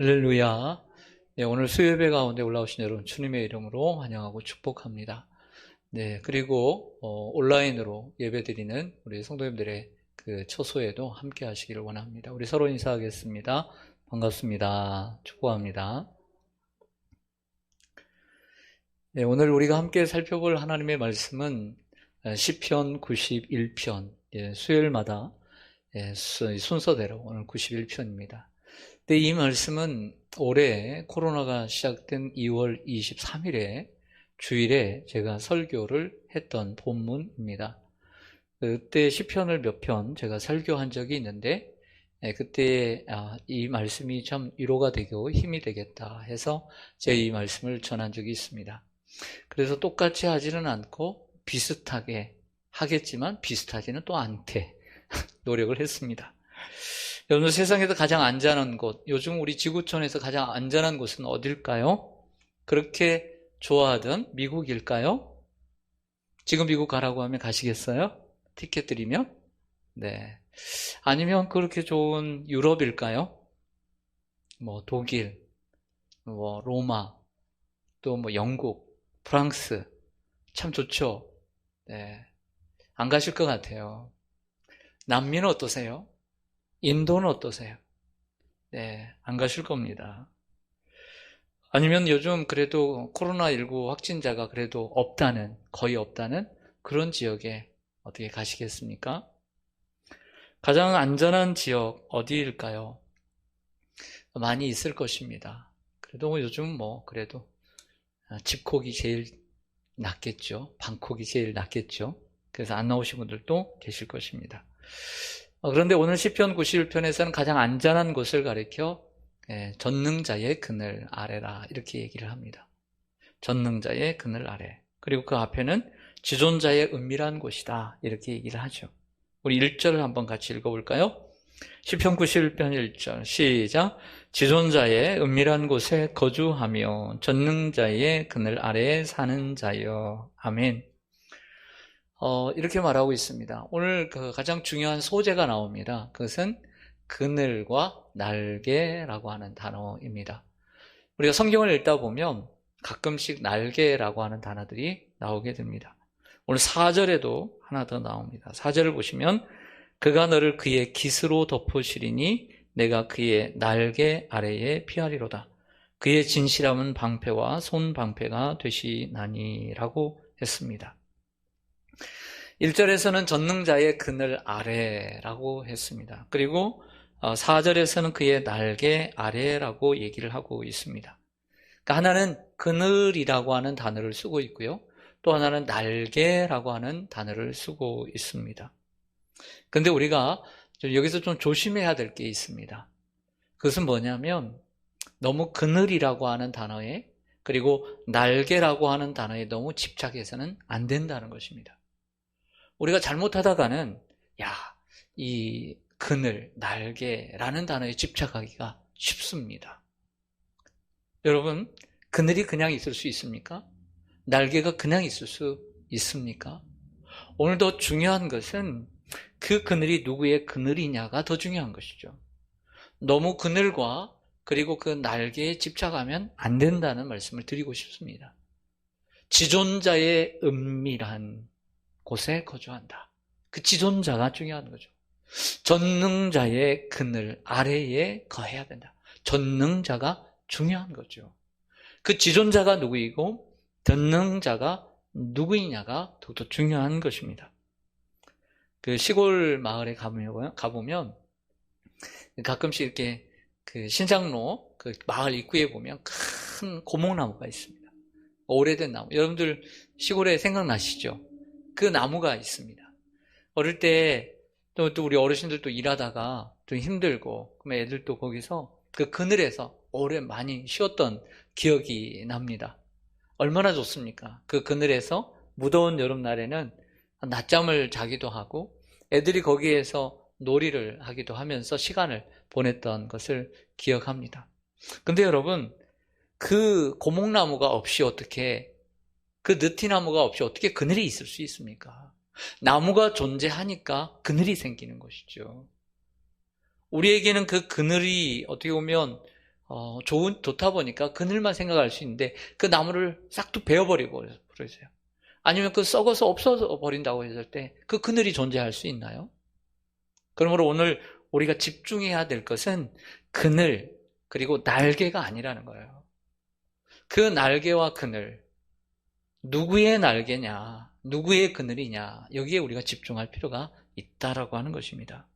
할렐루야. 네, 오늘 수요예배 가운데 올라오신 여러분 주님의 이름으로 환영하고 축복합니다. 네, 그리고 온라인으로 예배드리는 우리 성도님들의 그 초소에도 함께 하시기를 원합니다. 우리 서로 인사하겠습니다. 반갑습니다. 축복합니다. 네, 오늘 우리가 함께 살펴볼 하나님의 말씀은 시편 91편, 수요일마다 순서대로 오늘 91편입니다. 근데 이 말씀은 올해 코로나가 시작된 2월 23일에 주일에 제가 설교를 했던 본문입니다. 그때 시편을 몇 편 제가 설교한 적이 있는데 그때 이 말씀이 참 위로가 되고 힘이 되겠다 해서 제가 이 말씀을 전한 적이 있습니다. 그래서 똑같이 하지는 않고 비슷하게 하겠지만 비슷하지는 또 않게 노력을 했습니다. 여러분, 세상에서 가장 안전한 곳, 요즘 우리 지구촌에서 가장 안전한 곳은 어딜까요? 그렇게 좋아하던 미국일까요? 지금 미국 가라고 하면 가시겠어요? 티켓 드리면? 네. 아니면 그렇게 좋은 유럽일까요? 독일, 로마, 또 영국, 프랑스. 참 좋죠? 네. 안 가실 것 같아요. 남미는 어떠세요? 인도는 어떠세요? 네, 안 가실 겁니다. 아니면 요즘 그래도 코로나19 확진자가 그래도 거의 없다는 그런 지역에 어떻게 가시겠습니까? 가장 안전한 지역 어디일까요? 많이 있을 것입니다. 그래도 요즘 그래도 집콕이 제일 낫겠죠. 방콕이 제일 낫겠죠. 그래서 안 나오신 분들도 계실 것입니다. 그런데 오늘 시편 91편에서는 가장 안전한 곳을 가리켜 전능자의 그늘 아래라 이렇게 얘기를 합니다. 전능자의 그늘 아래. 그리고 그 앞에는 지존자의 은밀한 곳이다 이렇게 얘기를 하죠. 우리 1절을 한번 같이 읽어볼까요? 시편 91편 1절 시작. 지존자의 은밀한 곳에 거주하며 전능자의 그늘 아래에 사는 자여. 아멘. 이렇게 말하고 있습니다. 오늘 가장 중요한 소재가 나옵니다. 그것은 그늘과 날개라고 하는 단어입니다. 우리가 성경을 읽다 보면 가끔씩 날개라고 하는 단어들이 나오게 됩니다. 오늘 4절에도 하나 더 나옵니다. 4절을 보시면 그가 너를 그의 깃으로 덮으시리니 내가 그의 날개 아래에 피하리로다. 그의 진실함은 방패와 손방패가 되시나니라고 했습니다. 1절에서는 전능자의 그늘 아래라고 했습니다. 그리고 4절에서는 그의 날개 아래라고 얘기를 하고 있습니다. 그러니까 하나는 그늘이라고 하는 단어를 쓰고 있고요. 또 하나는 날개라고 하는 단어를 쓰고 있습니다. 그런데 우리가 여기서 좀 조심해야 될 게 있습니다. 그것은 뭐냐면 너무 그늘이라고 하는 단어에 그리고 날개라고 하는 단어에 너무 집착해서는 안 된다는 것입니다. 우리가 잘못하다가는 이 그늘, 날개라는 단어에 집착하기가 쉽습니다. 여러분, 그늘이 그냥 있을 수 있습니까? 날개가 그냥 있을 수 있습니까? 오늘 더 중요한 것은 그 그늘이 누구의 그늘이냐가 더 중요한 것이죠. 너무 그늘과 그리고 그 날개에 집착하면 안 된다는 말씀을 드리고 싶습니다. 지존자의 은밀한 곳에 거주한다. 그 지존자가 중요한 거죠. 전능자의 그늘 아래에 거해야 된다. 전능자가 중요한 거죠. 그 지존자가 누구이고 전능자가 누구이냐가 더욱더 중요한 것입니다. 그 시골 마을에 가보면 가끔씩 이렇게 그 신장로 그 마을 입구에 보면 큰 고목나무가 있습니다. 오래된 나무. 여러분들 시골에 생각나시죠? 그 나무가 있습니다. 어릴 때 또 우리 어르신들도 일하다가 좀 힘들고 그러면 애들도 거기서 그 그늘에서 오래 많이 쉬었던 기억이 납니다. 얼마나 좋습니까? 그 그늘에서 무더운 여름날에는 낮잠을 자기도 하고 애들이 거기에서 놀이를 하기도 하면서 시간을 보냈던 것을 기억합니다. 근데 여러분, 그 고목나무가 없이 그 느티나무가 없이 어떻게 그늘이 있을 수 있습니까? 나무가 존재하니까 그늘이 생기는 것이죠. 우리에게는 그 그늘이 어떻게 보면 좋다 보니까 그늘만 생각할 수 있는데 그 나무를 싹둑 베어버리고 그러세요. 아니면 그 썩어서 없어져 버린다고 했을 때 그 그늘이 존재할 수 있나요? 그러므로 오늘 우리가 집중해야 될 것은 그늘 그리고 날개가 아니라는 거예요. 그 날개와 그늘, 누구의 날개냐, 누구의 그늘이냐, 여기에 우리가 집중할 필요가 있다라고 하는 것입니다.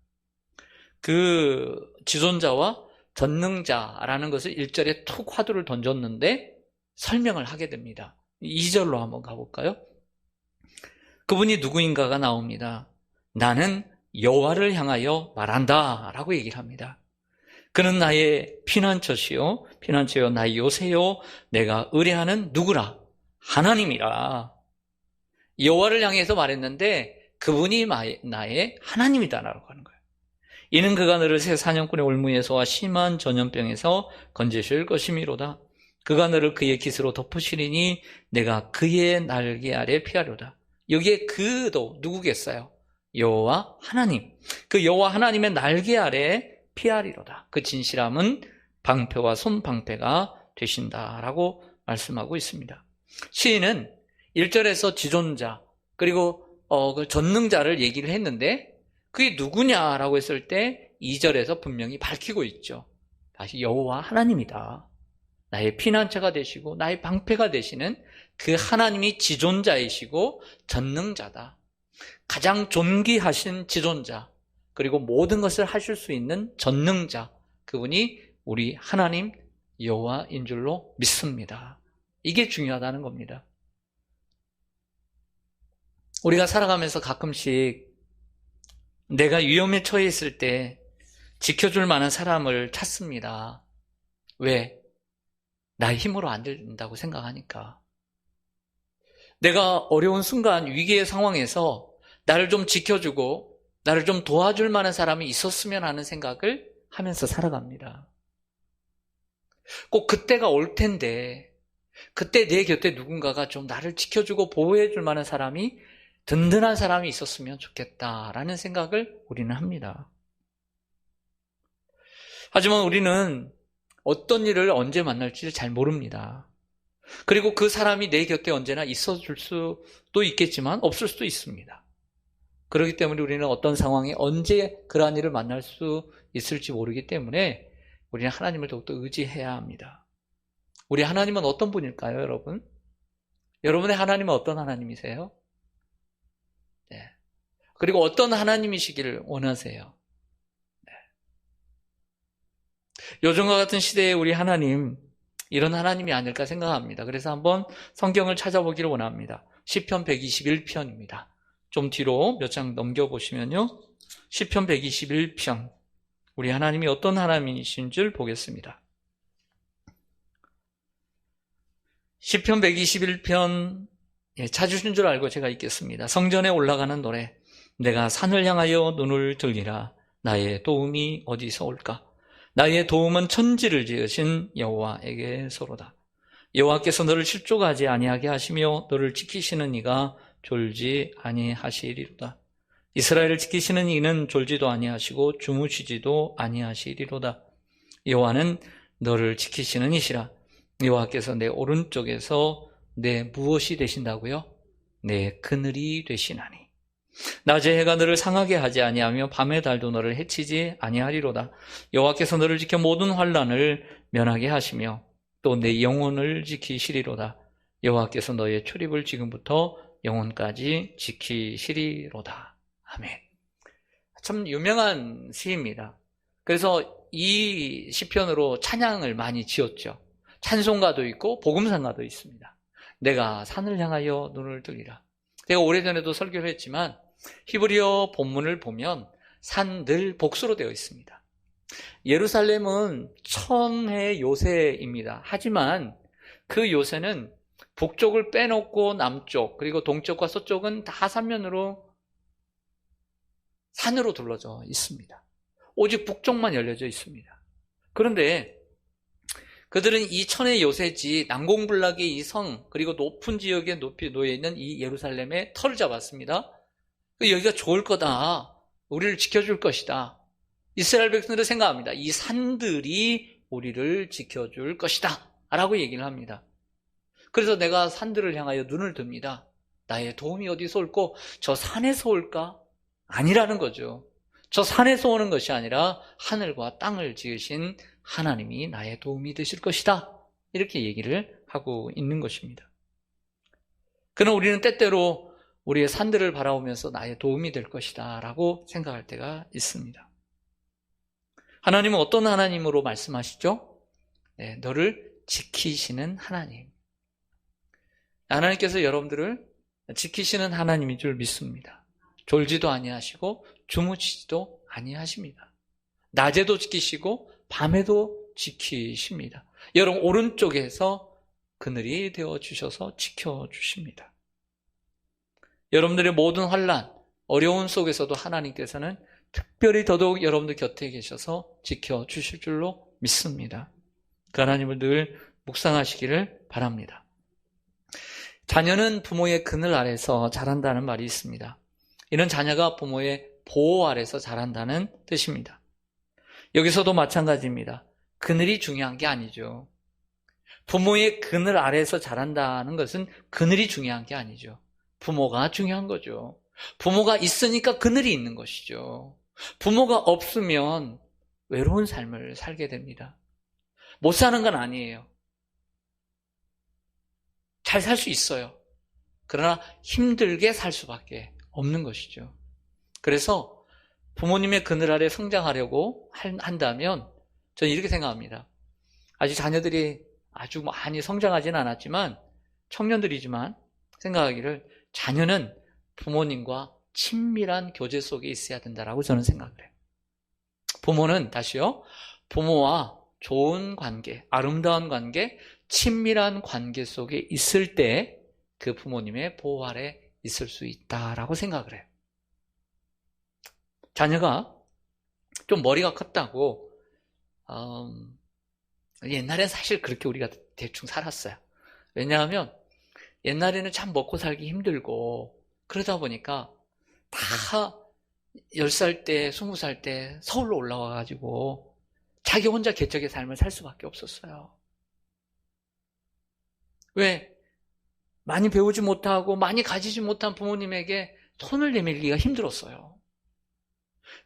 그 지존자와 전능자라는 것을 1절에 툭 화두를 던졌는데 설명을 하게 됩니다. 2절로 한번 가볼까요? 그분이 누구인가가 나옵니다. 나는 여호와를 향하여 말한다 라고 얘기를 합니다. 그는 나의 피난처시요 피난처요 나의 요새요 내가 의뢰하는 누구라? 하나님이라. 여호와를 향해서 말했는데 그분이 나의 하나님이다라고 하는 거예요. 이는 그가 너를 새 사냥꾼의 올무에서와 심한 전염병에서 건지실 것이미로다. 그가 너를 그의 깃으로 덮으시리니 내가 그의 날개 아래 피하려다. 여기에 그도 누구겠어요? 여호와 하나님. 그 여호와 하나님의 날개 아래 피하리로다. 그 진실함은 방패와 손방패가 되신다라고 말씀하고 있습니다. 시인은 1절에서 지존자 그리고 그 전능자를 얘기를 했는데 그게 누구냐라고 했을 때 2절에서 분명히 밝히고 있죠. 다시 여호와 하나님이다. 나의 피난처가 되시고 나의 방패가 되시는 그 하나님이 지존자이시고 전능자다. 가장 존귀하신 지존자 그리고 모든 것을 하실 수 있는 전능자 그분이 우리 하나님 여호와인 줄로 믿습니다. 이게 중요하다는 겁니다. 우리가 살아가면서 가끔씩 내가 위험에 처해 있을 때 지켜줄 만한 사람을 찾습니다. 왜? 나의 힘으로 안 된다고 생각하니까. 내가 어려운 순간 위기의 상황에서 나를 좀 지켜주고 나를 좀 도와줄 만한 사람이 있었으면 하는 생각을 하면서 살아갑니다. 꼭 그때가 올 텐데 그때 내 곁에 누군가가 좀 나를 지켜주고 보호해줄 만한 사람이 든든한 사람이 있었으면 좋겠다라는 생각을 우리는 합니다. 하지만 우리는 어떤 일을 언제 만날지 잘 모릅니다. 그리고 그 사람이 내 곁에 언제나 있어줄 수도 있겠지만 없을 수도 있습니다. 그렇기 때문에 우리는 어떤 상황에 언제 그러한 일을 만날 수 있을지 모르기 때문에 우리는 하나님을 더욱더 의지해야 합니다. 우리 하나님은 어떤 분일까요, 여러분? 여러분의 하나님은 어떤 하나님이세요? 네. 그리고 어떤 하나님이시기를 원하세요? 네. 요즘과 같은 시대에 우리 하나님, 이런 하나님이 아닐까 생각합니다. 그래서 한번 성경을 찾아보기를 원합니다. 시편 121편입니다. 좀 뒤로 몇 장 넘겨보시면요. 시편 121편. 우리 하나님이 어떤 하나님이신 줄 보겠습니다. 시편 121편 찾으신 줄 알고 제가 읽겠습니다. 성전에 올라가는 노래. 내가 산을 향하여 눈을 들리라. 나의 도움이 어디서 올까? 나의 도움은 천지를 지으신 여호와에게서로다. 여호와께서 너를 실족하지 아니하게 하시며 너를 지키시는 이가 졸지 아니하시리로다. 이스라엘을 지키시는 이는 졸지도 아니하시고 주무시지도 아니하시리로다. 여호와는 너를 지키시는 이시라. 여호와께서 내 오른쪽에서 내 무엇이 되신다고요? 내 그늘이 되시나니. 낮에 해가 너를 상하게 하지 아니하며 밤의 달도 너를 해치지 아니하리로다. 여호와께서 너를 지켜 모든 환난을 면하게 하시며 또 내 영혼을 지키시리로다. 여호와께서 너의 출입을 지금부터 영혼까지 지키시리로다. 아멘. 참 유명한 시입니다. 그래서 이 시편으로 찬양을 많이 지었죠. 찬송가도 있고 복음상가도 있습니다. 내가 산을 향하여 눈을 들리라. 제가 오래전에도 설교를 했지만 히브리어 본문을 보면 산 늘 복수로 되어 있습니다. 예루살렘은 천의 요새입니다. 하지만 그 요새는 북쪽을 빼놓고 남쪽 그리고 동쪽과 서쪽은 다 삼면으로 산으로 둘러져 있습니다. 오직 북쪽만 열려져 있습니다. 그런데 그들은 이 천의 요새지 난공불락의 이 성 그리고 높은 지역에 높이 놓여있는 이 예루살렘에 터를 잡았습니다. 여기가 좋을 거다. 우리를 지켜줄 것이다. 이스라엘 백성들은 생각합니다. 이 산들이 우리를 지켜줄 것이다 라고 얘기를 합니다. 그래서 내가 산들을 향하여 눈을 듭니다. 나의 도움이 어디서 올꼬? 저 산에서 올까? 아니라는 거죠. 저 산에서 오는 것이 아니라 하늘과 땅을 지으신 하나님이 나의 도움이 되실 것이다. 이렇게 얘기를 하고 있는 것입니다. 그러나 우리는 때때로 우리의 산들을 바라보면서 나의 도움이 될 것이다 라고 생각할 때가 있습니다. 하나님은 어떤 하나님으로 말씀하시죠? 네, 너를 지키시는 하나님. 하나님께서 여러분들을 지키시는 하나님인 줄 믿습니다. 졸지도 아니하시고 주무시지도 아니하십니다. 낮에도 지키시고 밤에도 지키십니다. 여러분 오른쪽에서 그늘이 되어주셔서 지켜주십니다. 여러분들의 모든 환난, 어려운 속에서도 하나님께서는 특별히 더더욱 여러분들 곁에 계셔서 지켜주실 줄로 믿습니다. 그 하나님을 늘 묵상하시기를 바랍니다. 자녀는 부모의 그늘 아래서 자란다는 말이 있습니다. 이는 자녀가 부모의 보호 아래서 자란다는 뜻입니다. 여기서도 마찬가지입니다. 그늘이 중요한 게 아니죠. 부모의 그늘 아래서 자란다는 것은 그늘이 중요한 게 아니죠. 부모가 중요한 거죠. 부모가 있으니까 그늘이 있는 것이죠. 부모가 없으면 외로운 삶을 살게 됩니다. 못 사는 건 아니에요. 잘 살 수 있어요. 그러나 힘들게 살 수밖에 없는 것이죠. 그래서 부모님의 그늘 아래 성장하려고 한다면 저는 이렇게 생각합니다. 아직 자녀들이 아주 많이 성장하지는 않았지만 청년들이지만 생각하기를 자녀는 부모님과 친밀한 교제 속에 있어야 된다라고 저는 생각을 해요. 부모는 다시요. 부모와 좋은 관계, 아름다운 관계, 친밀한 관계 속에 있을 때 그 부모님의 보호 아래 있을 수 있다라고 생각을 해요. 자녀가 좀 머리가 컸다고 옛날엔 사실 그렇게 우리가 대충 살았어요. 왜냐하면 옛날에는 참 먹고 살기 힘들고 그러다 보니까 다 10살 때, 20살 때 서울로 올라와가지고 자기 혼자 개척의 삶을 살 수밖에 없었어요. 왜? 많이 배우지 못하고 많이 가지지 못한 부모님에게 손을 내밀기가 힘들었어요.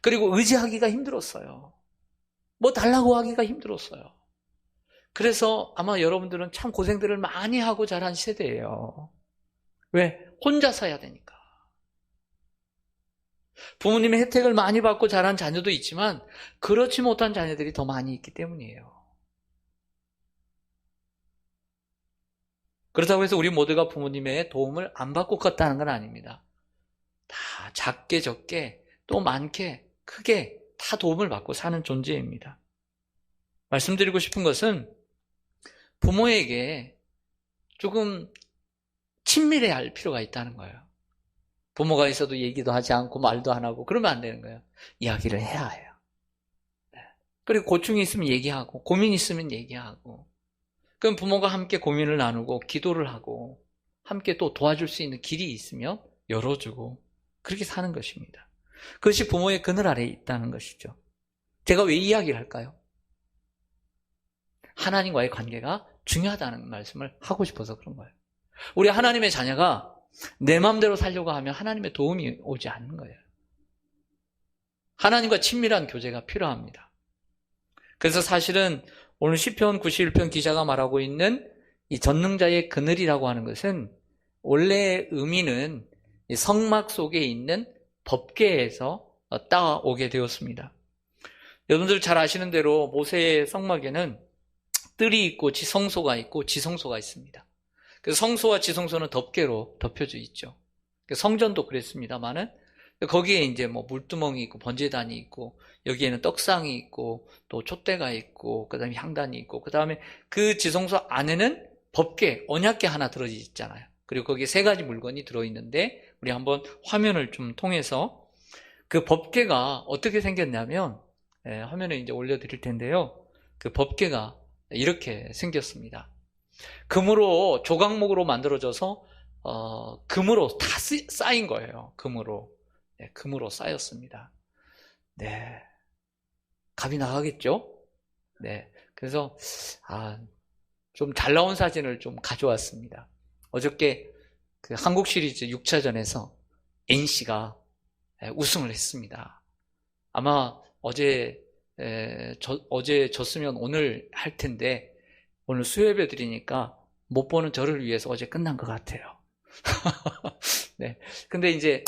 그리고 의지하기가 힘들었어요. 뭐 달라고 하기가 힘들었어요. 그래서 아마 여러분들은 참 고생들을 많이 하고 자란 세대예요. 왜? 혼자 사야 되니까. 부모님의 혜택을 많이 받고 자란 자녀도 있지만 그렇지 못한 자녀들이 더 많이 있기 때문이에요. 그렇다고 해서 우리 모두가 부모님의 도움을 안 받고 컸다는 건 아닙니다. 다 작게 적게 또 많게 크게 다 도움을 받고 사는 존재입니다. 말씀드리고 싶은 것은 부모에게 조금 친밀해야 할 필요가 있다는 거예요. 부모가 있어도 얘기도 하지 않고 말도 안 하고 그러면 안 되는 거예요. 이야기를 해야 해요. 그리고 고충이 있으면 얘기하고 고민이 있으면 얘기하고 그럼 부모가 함께 고민을 나누고 기도를 하고 함께 또 도와줄 수 있는 길이 있으면 열어주고 그렇게 사는 것입니다. 그것이 부모의 그늘 아래에 있다는 것이죠. 제가 왜 이야기를 할까요? 하나님과의 관계가 중요하다는 말씀을 하고 싶어서 그런 거예요. 우리 하나님의 자녀가 내 마음대로 살려고 하면 하나님의 도움이 오지 않는 거예요. 하나님과 친밀한 교제가 필요합니다. 그래서 사실은 오늘 시편 91편 기자가 말하고 있는 이 전능자의 그늘이라고 하는 것은 원래의 의미는 성막 속에 있는 법궤에서 따오게 되었습니다. 여러분들 잘 아시는 대로 모세의 성막에는 뜰이 있고 지성소가 있고 지성소가 있습니다. 그래서 성소와 지성소는 덮개로 덮여져 있죠. 성전도 그랬습니다만은 거기에 이제 뭐 물두멍이 있고 번제단이 있고 여기에는 떡상이 있고 또 촛대가 있고 그다음에 향단이 있고 그다음에 그 지성소 안에는 법궤, 언약궤 하나 들어있잖아요. 그리고 거기에 3가지 물건이 들어있는데 우리 한번 화면을 좀 통해서 그 법궤가 어떻게 생겼냐면 화면에 이제 올려드릴 텐데요. 그 법궤가 이렇게 생겼습니다. 금으로 조각목으로 만들어져서 금으로 다 쌓인 거예요. 금으로 쌓였습니다. 네, 값이 나가겠죠? 네, 그래서 좀 잘 나온 사진을 좀 가져왔습니다. 어저께 그 한국 시리즈 6차전에서 NC가 우승을 했습니다. 아마 어제 졌으면 오늘 할 텐데 오늘 수요예배 드리니까 못 보는 저를 위해서 어제 끝난 것 같아요. 네. 근데 이제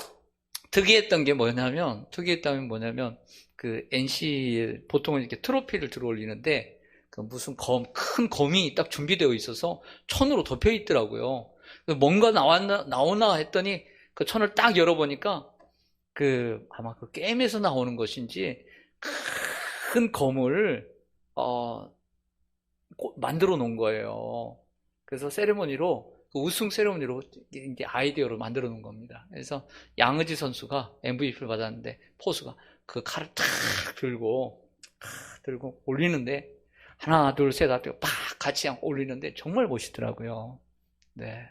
특이했던 게 뭐냐면 그 NC 보통은 이렇게 트로피를 들어 올리는데 그 무슨 큰 검이 딱 준비되어 있어서 천으로 덮여 있더라고요. 뭔가 나오나 했더니 그 천을 딱 열어보니까 아마 그 게임에서 나오는 것인지 큰 검을 만들어 놓은 거예요. 그래서 우승 세레모니로 이제 아이디어로 만들어 놓은 겁니다. 그래서 양의지 선수가 MVP를 받았는데 포수가 그 칼을 탁 들고 올리는데 하나 둘 셋 하고 팍 같이 올리는데 정말 멋있더라고요. 네.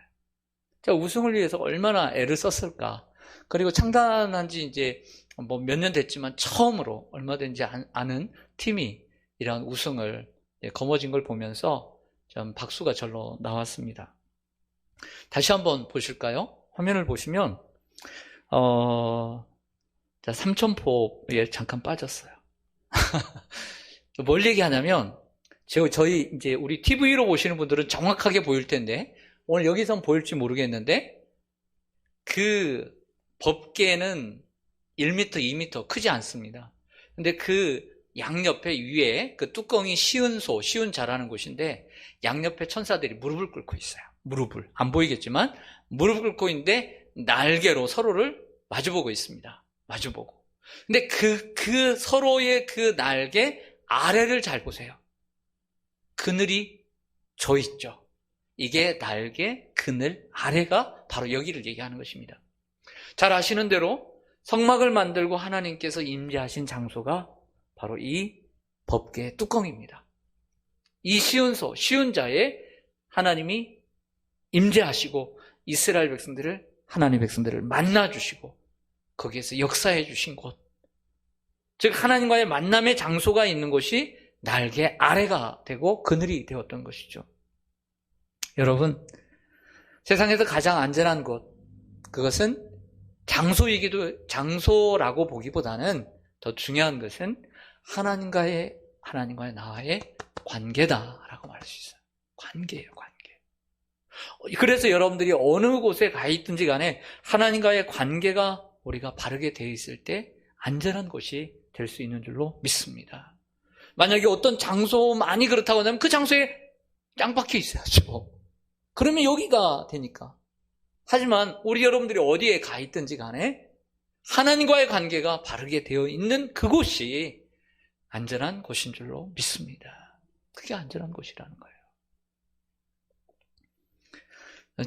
자, 우승을 위해서 얼마나 애를 썼을까. 그리고 창단한 지 이제 뭐 몇 년 됐지만 처음으로 얼마든지 아는 팀이 이런 우승을 거머쥔 걸 보면서 좀 박수가 절로 나왔습니다. 다시 한번 보실까요? 화면을 보시면 자, 삼천포에 잠깐 빠졌어요. 뭘 얘기하냐면 저희 이제 우리 TV로 보시는 분들은 정확하게 보일 텐데 오늘 여기선 보일지 모르겠는데 그 법계는 1m, 2m 크지 않습니다. 근데 그 양옆에 위에 그 뚜껑이 시운자라는 곳인데 양옆에 천사들이 무릎을 꿇고 있어요. 무릎을. 안 보이겠지만 무릎을 꿇고 있는데 날개로 서로를 마주보고 있습니다. 마주보고. 근데 그 서로의 그 날개 아래를 잘 보세요. 그늘이 져 있죠. 이게 날개, 그늘, 아래가 바로 여기를 얘기하는 것입니다. 잘 아시는 대로 성막을 만들고 하나님께서 임재하신 장소가 바로 이 법궤의 뚜껑입니다. 이 시운자에 하나님이 임재하시고 이스라엘 백성들을, 하나님의 백성들을 만나주시고 거기에서 역사해 주신 곳, 즉 하나님과의 만남의 장소가 있는 곳이 날개 아래가 되고 그늘이 되었던 것이죠. 여러분, 세상에서 가장 안전한 곳, 그것은 장소라고 보기보다는 더 중요한 것은 하나님과의 나와의 관계다라고 말할 수 있어요. 관계예요, 관계. 그래서 여러분들이 어느 곳에 가 있든지 간에 하나님과의 관계가 우리가 바르게 되어 있을 때 안전한 곳이 될 수 있는 줄로 믿습니다. 만약에 어떤 장소만이 그렇다고 하면 그 장소에 짱 박혀 있어야죠. 그러면 여기가 되니까. 하지만 우리 여러분들이 어디에 가 있든지 간에 하나님과의 관계가 바르게 되어 있는 그곳이 안전한 곳인 줄로 믿습니다. 그게 안전한 곳이라는 거예요.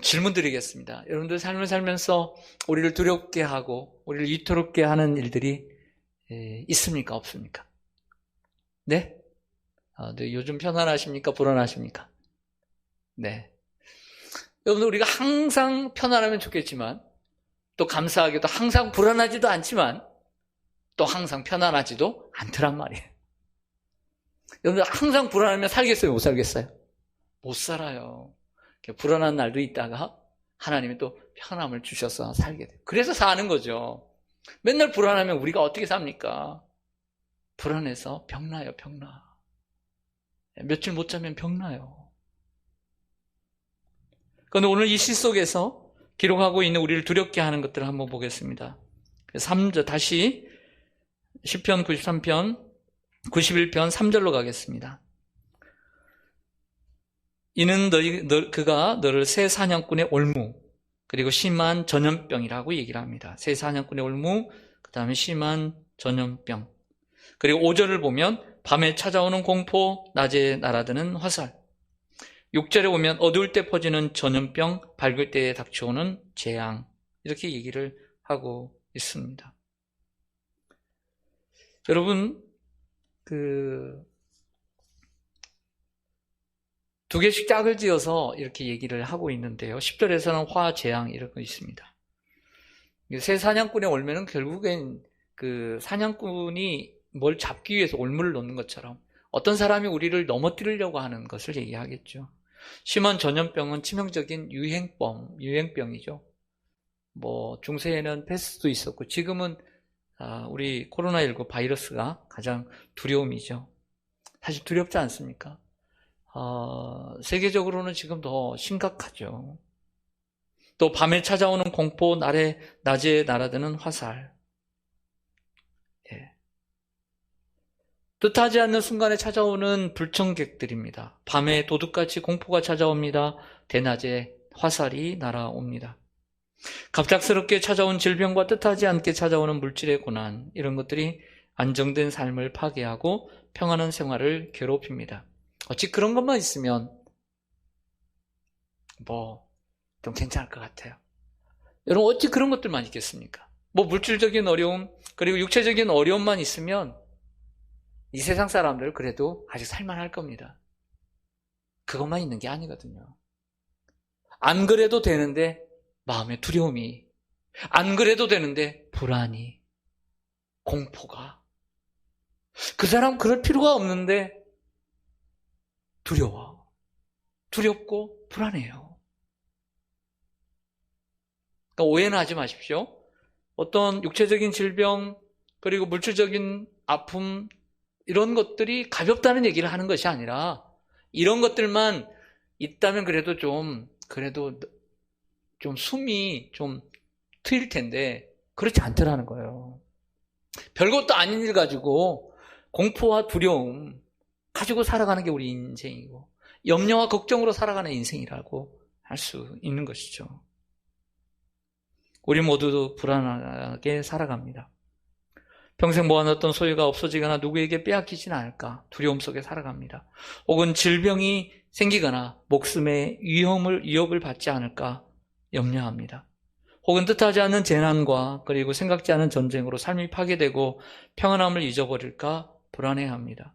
질문 드리겠습니다. 여러분들 삶을 살면서 우리를 두렵게 하고 우리를 위태롭게 하는 일들이 있습니까? 없습니까? 네? 네, 요즘 편안하십니까? 불안하십니까? 네. 여러분들 우리가 항상 편안하면 좋겠지만 또 감사하게도 항상 불안하지도 않지만 또 항상 편안하지도 않더란 말이에요. 여러분들 항상 불안하면 살겠어요? 못 살겠어요? 못 살아요. 불안한 날도 있다가 하나님이 또 편함을 주셔서 살게 돼요. 그래서 사는 거죠. 맨날 불안하면 우리가 어떻게 삽니까? 불안해서 병나요, 병나. 며칠 못 자면 병나요. 그런데 오늘 이 시 속에서 기록하고 있는 우리를 두렵게 하는 것들을 한번 보겠습니다. 3절, 다시 시편 93편, 91편 3절로 가겠습니다. 이는 그가 너를 새 사냥꾼의 올무, 그리고 심한 전염병이라고 얘기를 합니다. 새 사냥꾼의 올무, 그 다음에 심한 전염병. 그리고 5절을 보면 밤에 찾아오는 공포, 낮에 날아드는 화살. 6절에 보면 어두울 때 퍼지는 전염병, 밝을 때에 닥쳐오는 재앙. 이렇게 얘기를 하고 있습니다. 여러분, 두 개씩 짝을 지어서 이렇게 얘기를 하고 있는데요. 10절에서는 화, 재앙 이렇게 있습니다. 새 사냥꾼의 올매는 결국엔 그 사냥꾼이 뭘 잡기 위해서 올무를 놓는 것처럼 어떤 사람이 우리를 넘어뜨리려고 하는 것을 얘기하겠죠. 심한 전염병은 치명적인 유행병이죠. 중세에는 패스도 있었고 지금은 우리 코로나19 바이러스가 가장 두려움이죠. 사실 두렵지 않습니까? 세계적으로는 지금 더 심각하죠. 또 밤에 찾아오는 공포, 낮에 날아드는 화살. 예. 뜻하지 않는 순간에 찾아오는 불청객들입니다. 밤에 도둑같이 공포가 찾아옵니다. 대낮에 화살이 날아옵니다. 갑작스럽게 찾아온 질병과 뜻하지 않게 찾아오는 물질의 고난, 이런 것들이 안정된 삶을 파괴하고 평안한 생활을 괴롭힙니다. 어찌 그런 것만 있으면 좀 괜찮을 것 같아요. 여러분, 어찌 그런 것들만 있겠습니까? 물질적인 어려움, 그리고 육체적인 어려움만 있으면 이 세상 사람들 그래도 아직 살만할 겁니다. 그것만 있는 게 아니거든요. 안 그래도 되는데 마음의 두려움이, 안 그래도 되는데 불안이, 공포가. 그 사람 그럴 필요가 없는데 두렵고 불안해요. 그러니까 오해는 하지 마십시오. 어떤 육체적인 질병, 그리고 물질적인 아픔, 이런 것들이 가볍다는 얘기를 하는 것이 아니라 이런 것들만 있다면 그래도 좀 숨이 좀 트일 텐데 그렇지 않더라는 거예요. 별것도 아닌 일 가지고 공포와 두려움 가지고 살아가는 게 우리 인생이고 염려와 걱정으로 살아가는 인생이라고 할 수 있는 것이죠. 우리 모두 불안하게 살아갑니다. 평생 모아놨던 소유가 없어지거나 누구에게 빼앗기지는 않을까 두려움 속에 살아갑니다. 혹은 질병이 생기거나 목숨의 위협을 받지 않을까 염려합니다. 혹은 뜻하지 않는 재난과 그리고 생각지 않은 전쟁으로 삶이 파괴되고 평안함을 잊어버릴까 불안해합니다.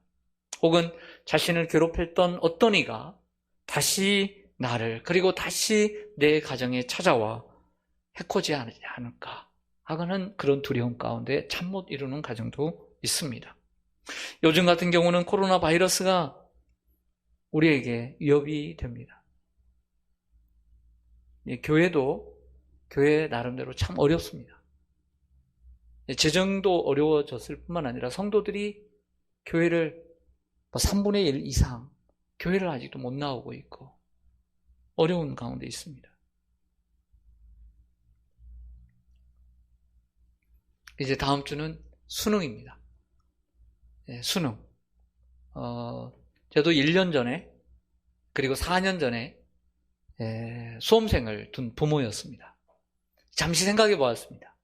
혹은 자신을 괴롭혔던 어떤 이가 다시 나를 그리고 다시 내 가정에 찾아와 해코지 않을까 하는 그런 두려움 가운데 잠 못 이루는 가정도 있습니다. 요즘 같은 경우는 코로나 바이러스가 우리에게 위협이 됩니다. 교회 나름대로 참 어렵습니다. 재정도 어려워졌을 뿐만 아니라 성도들이 교회를 3분의 1 이상 교회를 아직도 못 나오고 있고 어려운 가운데 있습니다. 이제 다음 주는 수능입니다. 수능. 저도 1년 전에 그리고 4년 전에 수험생을 둔 부모였습니다. 잠시 생각해 보았습니다.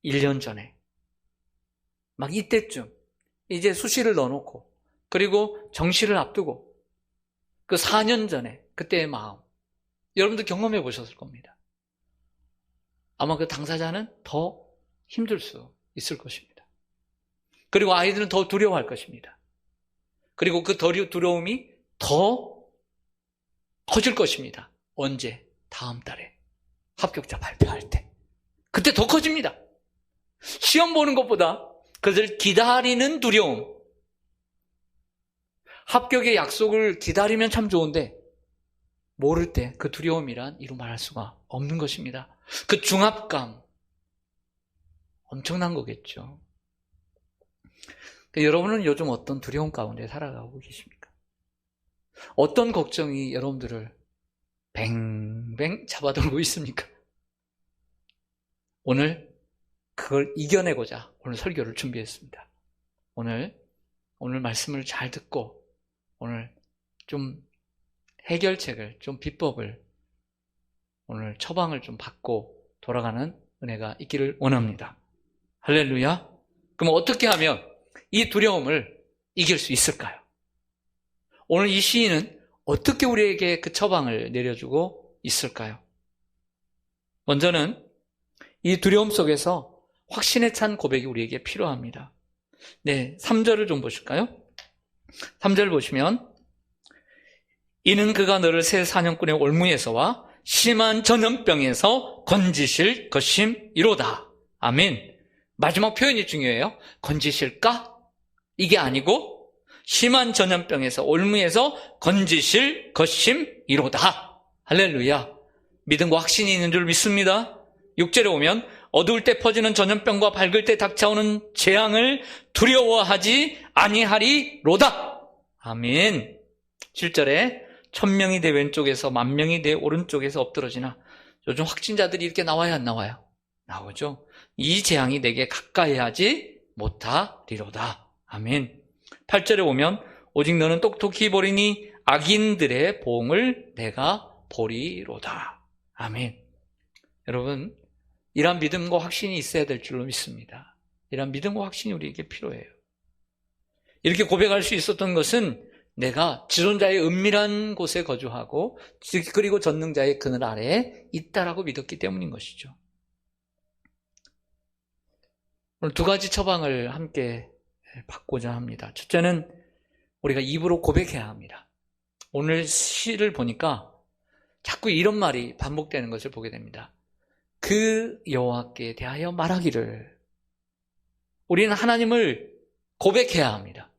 1년 전에 막 이때쯤 이제 수시를 넣어놓고 그리고 정시를 앞두고 그 4년 전에 그때의 마음 여러분도 경험해 보셨을 겁니다. 아마 그 당사자는 더 힘들 수 있을 것입니다. 그리고 아이들은 더 두려워할 것입니다. 그리고 그 두려움이 더 커질 것입니다. 언제? 다음 달에 합격자 발표할 때. 그때 더 커집니다. 시험 보는 것보다 그것을 기다리는 두려움. 합격의 약속을 기다리면 참 좋은데 모를 때 그 두려움이란 이루 말할 수가 없는 것입니다. 그 중압감 엄청난 거겠죠. 여러분은 요즘 어떤 두려움 가운데 살아가고 계십니까? 어떤 걱정이 여러분들을 뱅뱅 잡아들고 있습니까? 오늘 그걸 이겨내고자 오늘 설교를 준비했습니다. 오늘 말씀을 잘 듣고 오늘 좀 해결책을, 좀 비법을 오늘 처방을 좀 받고 돌아가는 은혜가 있기를 원합니다. 할렐루야. 그럼 어떻게 하면 이 두려움을 이길 수 있을까요? 오늘 이 시인은 어떻게 우리에게 그 처방을 내려주고 있을까요? 먼저는 이 두려움 속에서 확신에 찬 고백이 우리에게 필요합니다. 3절을 좀 보실까요? 3절 보시면 이는 그가 너를 새 사냥꾼의 올무에서와 심한 전염병에서 건지실 것임이로다. 아멘. 마지막 표현이 중요해요. 건지실까? 이게 아니고 심한 전염병에서 올무에서 건지실 것임이로다. 할렐루야. 믿음과 확신이 있는 줄 믿습니다. 6절에 오면 어두울 때 퍼지는 전염병과 밝을 때 닥쳐오는 재앙을 두려워하지 아니하리로다. 아멘. 7절에 1000명이 내 왼쪽에서 10,000명이 내 오른쪽에서 엎드러지나. 요즘 확진자들이 이렇게 나와야 안 나와요? 나오죠. 이 재앙이 내게 가까이 하지 못하리로다. 아멘. 8절에 오면 오직 너는 똑똑히 보리니 악인들의 보응을 내가 보리로다. 아멘. 여러분, 이런 믿음과 확신이 있어야 될 줄로 믿습니다. 이런 믿음과 확신이 우리에게 필요해요. 이렇게 고백할 수 있었던 것은 내가 지존자의 은밀한 곳에 거주하고 그리고 전능자의 그늘 아래에 있다라고 믿었기 때문인 것이죠. 오늘 두 가지 처방을 함께 받고자 합니다. 첫째는 우리가 입으로 고백해야 합니다. 오늘 시를 보니까 자꾸 이런 말이 반복되는 것을 보게 됩니다. 그 여호와께 대하여 말하기를. 우리는 하나님을 고백해야 합니다.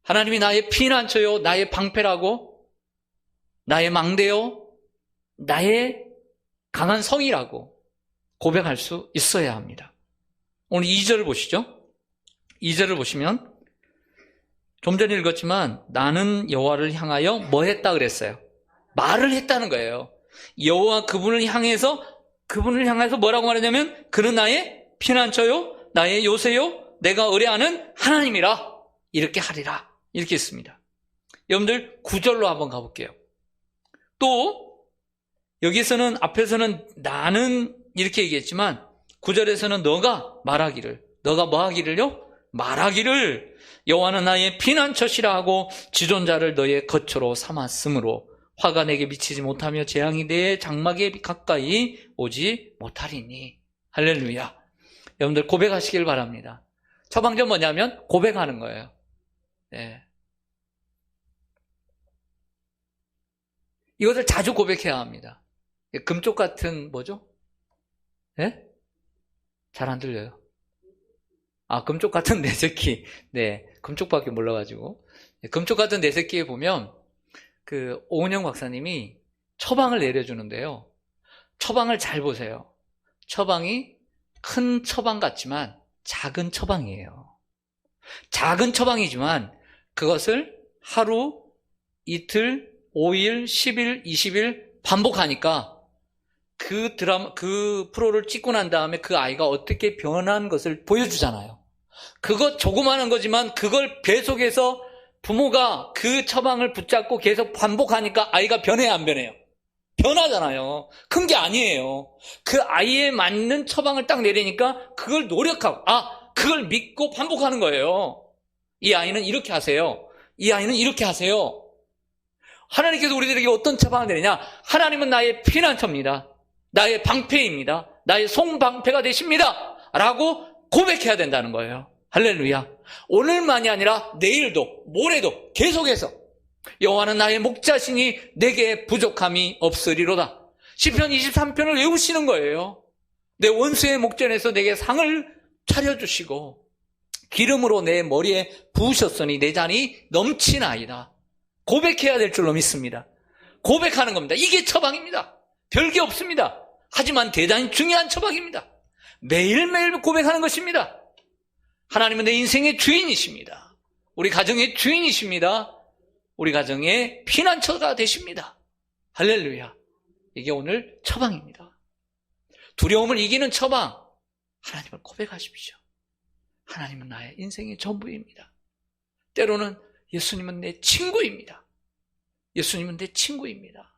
하나님이 나의 피난처요, 나의 방패라고, 나의 망대요, 나의 강한 성이라고 고백할 수 있어야 합니다. 오늘 2절을 보시죠. 2절을 보시면 좀 전에 읽었지만 나는 여호와를 향하여 뭐 했다 그랬어요? 말을 했다는 거예요. 여호와 그분을 향해서 뭐라고 말하냐면 그는 나의 피난처요, 나의 요새요, 내가 의뢰하는 하나님이라. 이렇게 하리라. 이렇게 했습니다. 여러분들 9절로 한번 가볼게요. 또 여기서는 앞에서는 나는 이렇게 얘기했지만 9절에서는 너가 말하기를. 너가 뭐 하기를요? 말하기를. 여호와는 나의 피난처시라 하고 지존자를 너의 거처로 삼았으므로 화가 내게 미치지 못하며 재앙이 내 장막에 가까이 오지 못하리니. 할렐루야. 여러분들 고백하시길 바랍니다. 처방전 뭐냐면 고백하는 거예요. 네. 이것을 자주 고백해야 합니다. 금쪽 같은 뭐죠? 네? 잘 안 들려요. 금쪽 같은 내 새끼. 네, 금쪽밖에 몰라가지고. 금쪽 같은 내 새끼에 보면 오은영 박사님이 처방을 내려주는데요. 처방을 잘 보세요. 처방이 큰 처방 같지만 작은 처방이에요. 작은 처방이지만 그것을 하루, 이틀, 5일, 10일, 20일 반복하니까 그 프로를 찍고 난 다음에 그 아이가 어떻게 변한 것을 보여주잖아요. 그거 조그마한 거지만 그걸 계속해서 부모가 그 처방을 붙잡고 계속 반복하니까 아이가 변해요, 안 변해요? 변하잖아요. 큰 게 아니에요. 그 아이에 맞는 처방을 딱 내리니까 그걸 노력하고, 그걸 믿고 반복하는 거예요. 이 아이는 이렇게 하세요. 이 아이는 이렇게 하세요. 하나님께서 우리들에게 어떤 처방을 내리냐? 하나님은 나의 피난처입니다. 나의 방패입니다. 나의 송방패가 되십니다. 라고 고백해야 된다는 거예요. 할렐루야. 오늘만이 아니라 내일도 모레도 계속해서 여호와는 나의 목자시니 내게 부족함이 없으리로다. 시편 23편을 외우시는 거예요. 내 원수의 목전에서 내게 상을 차려주시고 기름으로 내 머리에 부으셨으니 내 잔이 넘치나이다. 고백해야 될 줄로 믿습니다. 고백하는 겁니다. 이게 처방입니다. 별게 없습니다. 하지만 대단히 중요한 처방입니다. 매일매일 고백하는 것입니다. 하나님은 내 인생의 주인이십니다. 우리 가정의 주인이십니다. 우리 가정의 피난처가 되십니다. 할렐루야. 이게 오늘 처방입니다. 두려움을 이기는 처방. 하나님을 고백하십시오. 하나님은 나의 인생의 전부입니다. 때로는 예수님은 내 친구입니다. 예수님은 내 친구입니다.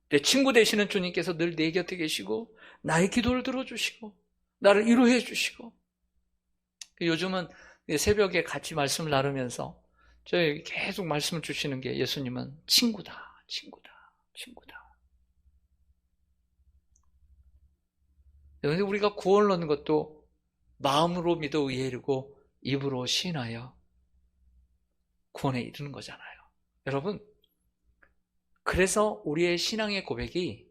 내 친구 되시는 주님께서 늘 내 곁에 계시고 나의 기도를 들어주시고 나를 위로해 주시고 요즘은 새벽에 같이 말씀을 나누면서 저희 계속 말씀을 주시는 게 예수님은 친구다, 친구다, 친구다. 그런데 우리가 구원을 얻는 것도 마음으로 믿어 의에 이르고 입으로 시인하여 구원에 이르는 거잖아요. 여러분, 그래서 우리의 신앙의 고백이,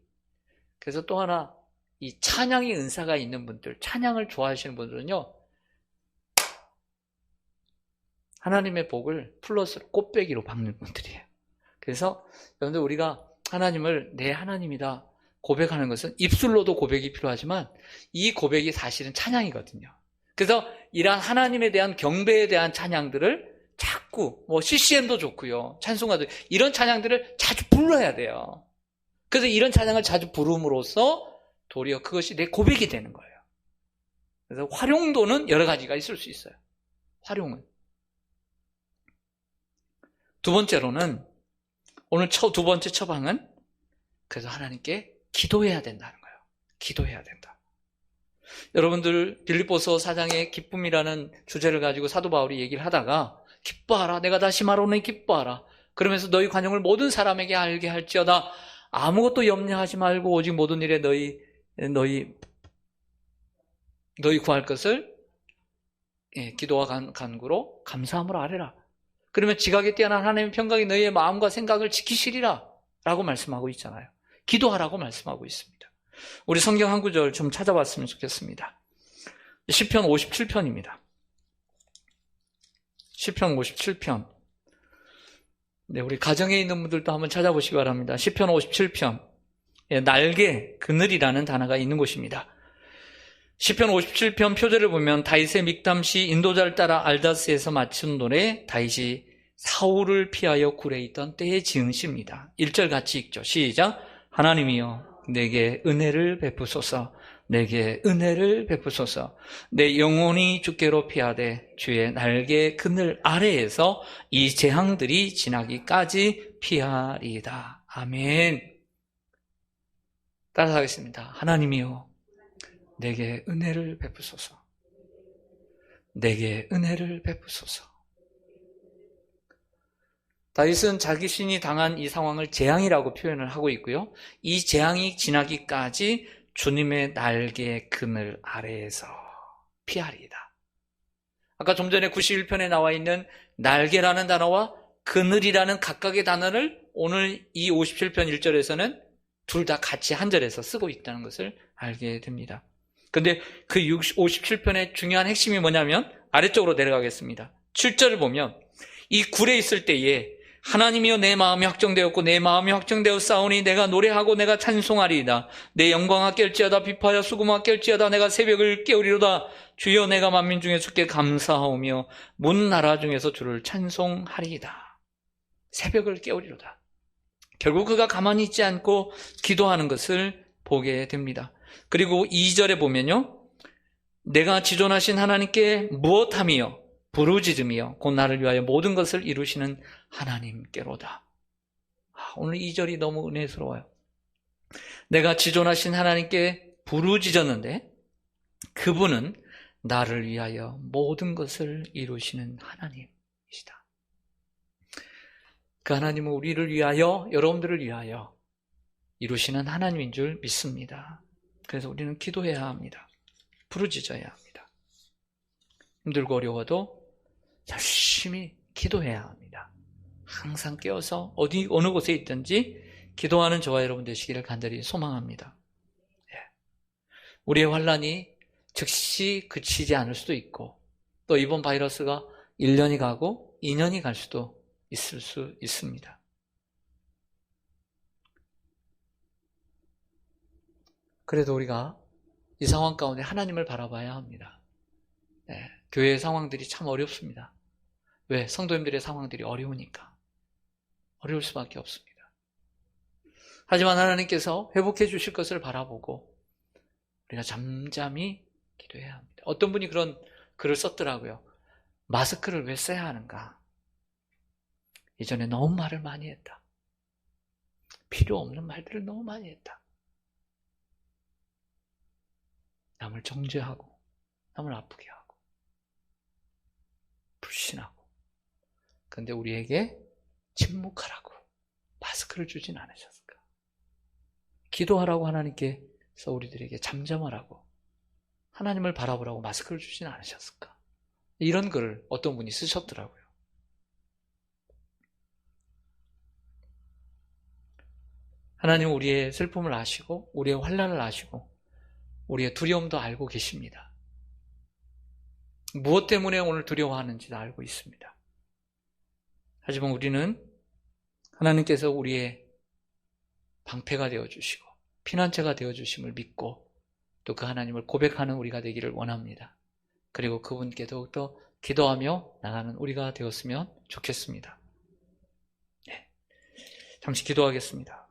그래서 또 하나 이 찬양의 은사가 있는 분들, 찬양을 좋아하시는 분들은요, 하나님의 복을 플러스 꽃배기로 받는 분들이에요. 그래서 여러분들 우리가 하나님을 내 하나님이다 고백하는 것은 입술로도 고백이 필요하지만 이 고백이 사실은 찬양이거든요. 그래서 이러한 하나님에 대한 경배에 대한 찬양들을 자꾸 CCM도 좋고요. 찬송가도 이런 찬양들을 자주 불러야 돼요. 그래서 이런 찬양을 자주 부름으로써 도리어 그것이 내 고백이 되는 거예요. 그래서 활용도는 여러 가지가 있을 수 있어요. 활용은. 두 번째로는 오늘 두 번째 처방은 그래서 하나님께 기도해야 된다는 거예요. 기도해야 된다. 여러분들 빌립보서 4장의 기쁨이라는 주제를 가지고 사도 바울이 얘기를 하다가 기뻐하라 내가 다시 말하노니 기뻐하라 그러면서 너희 관용을 모든 사람에게 알게 할지어다 아무것도 염려하지 말고 오직 모든 일에 너희 구할 것을 기도와 간구로 감사함으로 아뢰라. 그러면 지각에 뛰어난 하나님의 평강이 너희의 마음과 생각을 지키시리라 라고 말씀하고 있잖아요. 기도하라고 말씀하고 있습니다. 우리 성경 한 구절 좀 찾아봤으면 좋겠습니다. 시편 57편입니다. 시편 57편. 네, 우리 가정에 있는 분들도 한번 찾아보시기 바랍니다. 시편 57편. 날개, 그늘이라는 단어가 있는 곳입니다. 시편 57편 표제를 보면 다윗의 믹담시 인도자를 따라 알다스에서 맞춘 노래 다윗이 사울을 피하여 굴에 있던 때에 지은 시입니다. 1절 같이 읽죠. 시작. 하나님이여 내게 은혜를 베푸소서 내게 은혜를 베푸소서 내 영혼이 주께로 피하되 주의 날개 그늘 아래에서 이 재앙들이 지나기까지 피하리이다. 아멘. 따라서 하겠습니다. 하나님이여 내게 은혜를 베푸소서 내게 은혜를 베푸소서. 다윗은 자기 신이 당한 이 상황을 재앙이라고 표현을 하고 있고요. 이 재앙이 지나기까지 주님의 날개 그늘 아래에서 피하리이다. 아까 좀 전에 91편에 나와 있는 날개라는 단어와 그늘이라는 각각의 단어를 오늘 이 57편 1절에서는 둘 다 같이 한 절에서 쓰고 있다는 것을 알게 됩니다. 근데 그 57편의 중요한 핵심이 뭐냐면 아래쪽으로 내려가겠습니다. 7절을 보면 이 굴에 있을 때에 하나님이여 내 마음이 확정되었고 내 마음이 확정되었사오니 내가 노래하고 내가 찬송하리이다. 내 영광아 깰지어다 비파여 수금아 깰지어다 내가 새벽을 깨우리로다. 주여 내가 만민 중에 주께 감사하오며 문 나라 중에서 주를 찬송하리이다. 새벽을 깨우리로다. 결국 그가 가만히 있지 않고 기도하는 것을 보게 됩니다. 그리고 2절에 보면요. 내가 지존하신 하나님께 무엇함이요 부르짖으며 곧 나를 위하여 모든 것을 이루시는 하나님께로다. 오늘 2절이 너무 은혜스러워요. 내가 지존하신 하나님께 부르짖었는데 그분은 나를 위하여 모든 것을 이루시는 하나님이시다. 그 하나님은 우리를 위하여, 여러분들을 위하여 이루시는 하나님인 줄 믿습니다. 그래서 우리는 기도해야 합니다. 부르짖어야 합니다. 힘들고 어려워도 열심히 기도해야 합니다. 항상 깨어서 어느 곳에 있든지 기도하는 저와 여러분 되시기를 간절히 소망합니다. 우리의 환난이 즉시 그치지 않을 수도 있고 또 이번 바이러스가 1년이 가고 2년이 갈 수도 있을 수 있습니다. 그래도 우리가 이 상황 가운데 하나님을 바라봐야 합니다. 교회의 상황들이 참 어렵습니다. 왜? 성도님들의 상황들이 어려우니까. 어려울 수밖에 없습니다. 하지만 하나님께서 회복해 주실 것을 바라보고 우리가 잠잠히 기도해야 합니다. 어떤 분이 그런 글을 썼더라고요. 마스크를 왜 써야 하는가? 이전에 너무 말을 많이 했다. 필요 없는 말들을 너무 많이 했다. 남을 정죄하고 남을 아프게 하고 불신하고 그런데 우리에게 침묵하라고 마스크를 주진 않으셨을까? 기도하라고 하나님께서 우리들에게 잠잠하라고 하나님을 바라보라고 마스크를 주진 않으셨을까? 이런 글을 어떤 분이 쓰셨더라고요. 하나님은 우리의 슬픔을 아시고 우리의 환난을 아시고 우리의 두려움도 알고 계십니다. 무엇 때문에 오늘 두려워하는지도 알고 있습니다. 하지만 우리는 하나님께서 우리의 방패가 되어주시고 피난처가 되어주심을 믿고 또 그 하나님을 고백하는 우리가 되기를 원합니다. 그리고 그분께 더욱더 기도하며 나가는 우리가 되었으면 좋겠습니다. 잠시 기도하겠습니다.